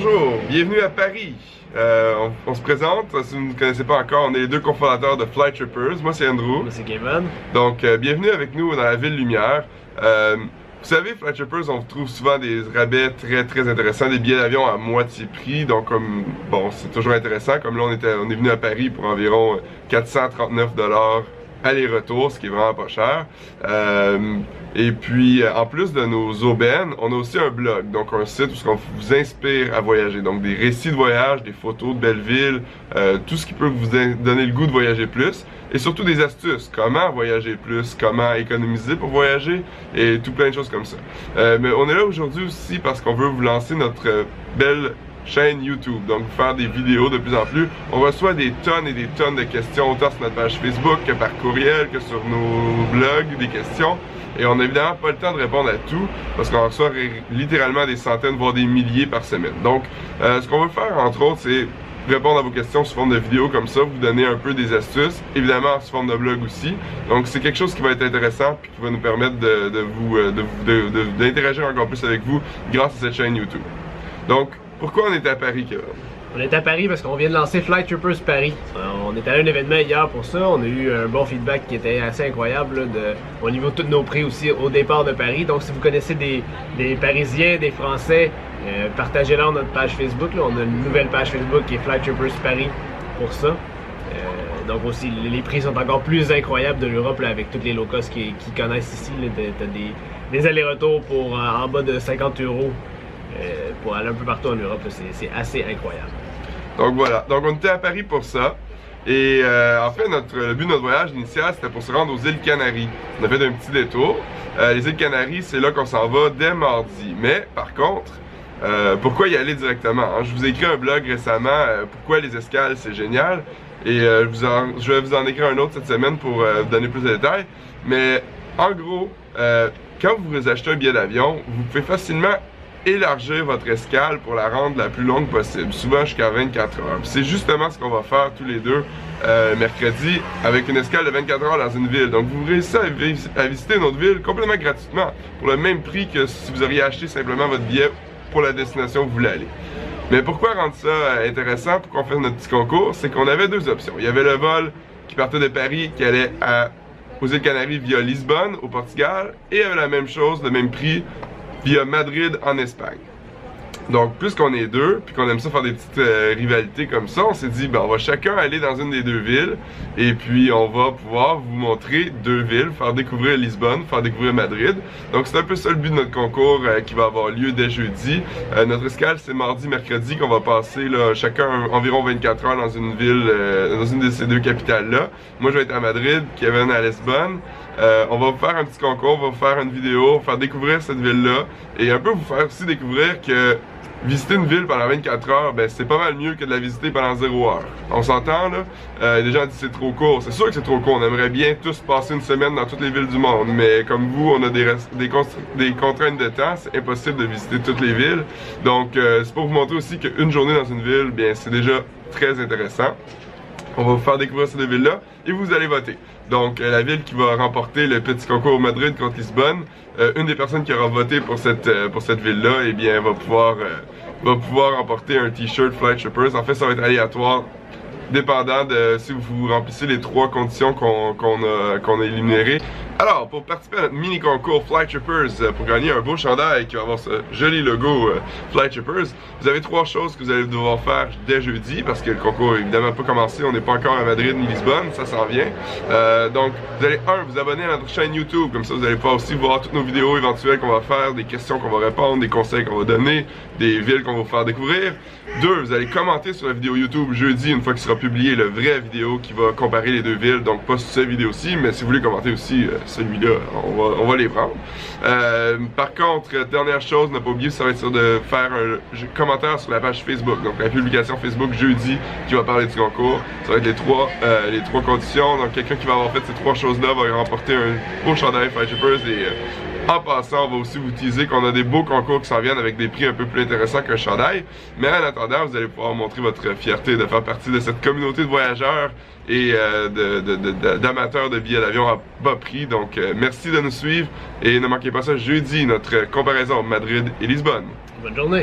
Bonjour, bienvenue à Paris. On se présente, si vous ne connaissez pas encore, on est les deux cofondateurs de Flight Trippers. Moi c'est Andrew. Moi c'est Kevin. Donc bienvenue avec nous dans la ville lumière. Vous savez, Flight Trippers, on trouve souvent des rabais très intéressants, des billets d'avion à moitié prix, donc comme, bon, c'est toujours intéressant. Comme là, on est venu à Paris pour environ 439 $ aller-retour, ce qui est vraiment pas cher. Et puis, en plus de nos aubaines, on a aussi un blog, donc un site où on vous inspire à voyager. Donc des récits de voyage, des photos de belles villes, tout ce qui peut vous donner le goût de voyager plus. Et surtout des astuces, comment voyager plus, comment économiser pour voyager, et tout plein de choses comme ça. Mais on est là aujourd'hui aussi parce qu'on veut vous lancer notre belle chaîne YouTube, donc faire des vidéos de plus en plus. On reçoit des tonnes et des tonnes de questions, autant sur notre page Facebook que par courriel, que sur nos blogs, des questions. Et on n'a évidemment pas le temps de répondre à tout, parce qu'on reçoit littéralement des centaines, voire des milliers par semaine. Donc, ce qu'on veut faire, entre autres, c'est répondre à vos questions sous forme de vidéos comme ça, vous donner un peu des astuces, évidemment sous forme de blog aussi. Donc c'est quelque chose qui va être intéressant puis qui va nous permettre d'interagir encore plus avec vous grâce à cette chaîne YouTube. Donc, pourquoi on est à Paris, Kevin? On est à Paris parce qu'on vient de lancer Flight Trippers Paris. On est allé à un événement hier pour ça. On a eu un bon feedback qui était assez incroyable là, au niveau de tous nos prix aussi au départ de Paris. Donc si vous connaissez des Parisiens, des Français, partagez-la sur notre page Facebook. Là. On a une nouvelle page Facebook qui est Flight Trippers Paris pour ça. Donc aussi, les prix sont encore plus incroyables de l'Europe avec tous les low cost qui connaissent ici. T'as des allers-retours pour en bas de 50 € pour aller un peu partout en Europe. C'est assez incroyable. Donc voilà, donc on était à Paris pour ça. Et en fait, le but de notre voyage initial, c'était pour se rendre aux îles Canaries. On a fait un petit détour. Les îles Canaries, c'est là qu'on s'en va dès mardi. Mais par contre, pourquoi y aller directement? Hein? Je vous ai écrit un blog récemment, pourquoi les escales, c'est génial. Et je vais vous en écrire un autre cette semaine pour vous donner plus de détails. Mais en gros, quand vous achetez un billet d'avion, vous pouvez facilement élargir votre escale pour la rendre la plus longue possible, souvent jusqu'à 24 heures. C'est justement ce qu'on va faire tous les deux mercredi avec une escale de 24 heures dans une ville. Donc vous réussissez à visiter une autre ville complètement gratuitement pour le même prix que si vous auriez acheté simplement votre billet pour la destination où vous voulez aller. Mais pourquoi rendre ça intéressant pour qu'on fasse notre petit concours? C'est qu'on avait deux options. Il y avait le vol qui partait de Paris qui allait aux îles Canaries via Lisbonne au Portugal, et il y avait la même chose, le même prix via Madrid en Espagne. Donc, puisqu'on est deux, puis qu'on aime ça faire des petites rivalités comme ça, on s'est dit, ben, on va chacun aller dans une des deux villes, et puis on va pouvoir vous montrer deux villes, faire découvrir Lisbonne, faire découvrir Madrid. Donc, c'est un peu ça le but de notre concours qui va avoir lieu dès jeudi. Notre escale, c'est mardi, mercredi, qu'on va passer là, chacun environ 24 heures dans une ville, dans une de ces deux capitales-là. Moi, je vais être à Madrid, Kevin à Lisbonne. On va vous faire un petit concours, on va vous faire une vidéo, faire découvrir cette ville-là, et un peu vous faire aussi découvrir que visiter une ville pendant 24 heures, ben c'est pas mal mieux que de la visiter pendant 0 heure. On s'entend là? Les gens disent c'est trop court. C'est sûr que c'est trop court. On aimerait bien tous passer une semaine dans toutes les villes du monde. Mais comme vous, on a des contraintes de temps. C'est impossible de visiter toutes les villes. Donc c'est pour vous montrer aussi qu'une journée dans une ville, bien c'est déjà très intéressant. On va vous faire découvrir ces deux villes-là et vous allez voter. Donc, la ville qui va remporter le petit concours Madrid contre Lisbonne, une des personnes qui aura voté pour cette ville-là, eh bien, va pouvoir remporter un t-shirt Flight Trippers. En fait, ça va être aléatoire, dépendant de si vous remplissez les 3 conditions qu'on a énumérées. Alors, pour participer à notre mini-concours Flight Trippers, pour gagner un beau chandail qui va avoir ce joli logo Flight Trippers, vous avez 3 choses que vous allez devoir faire dès jeudi, parce que le concours n'est évidemment pas commencé, on n'est pas encore à Madrid ni Lisbonne, ça s'en vient. Donc, vous allez, vous abonner à notre chaîne YouTube, comme ça vous allez pouvoir aussi voir toutes nos vidéos éventuelles qu'on va faire, des questions qu'on va répondre, des conseils qu'on va donner, des villes qu'on va vous faire découvrir. 2, vous allez commenter sur la vidéo YouTube jeudi, une fois qu'il sera publié le vrai vidéo qui va comparer les deux villes, donc pas sur cette vidéo-ci, mais si vous voulez commenter aussi celui-là, on va les prendre. Par contre, dernière chose, ne pas oublier, ça va être de faire un commentaire sur la page Facebook, donc la publication Facebook jeudi qui va parler du concours. Ça va être les trois conditions, donc quelqu'un qui va avoir fait ces 3 choses-là va remporter un beau chandail Flight Trippers. Et en passant, on va aussi vous teaser qu'on a des beaux concours qui s'en viennent avec des prix un peu plus intéressants qu'un chandail. Mais en attendant, vous allez pouvoir montrer votre fierté de faire partie de cette communauté de voyageurs et d'amateurs de billets d'avion à bas prix. Donc merci de nous suivre et ne manquez pas ça jeudi, notre comparaison Madrid et Lisbonne. Bonne journée!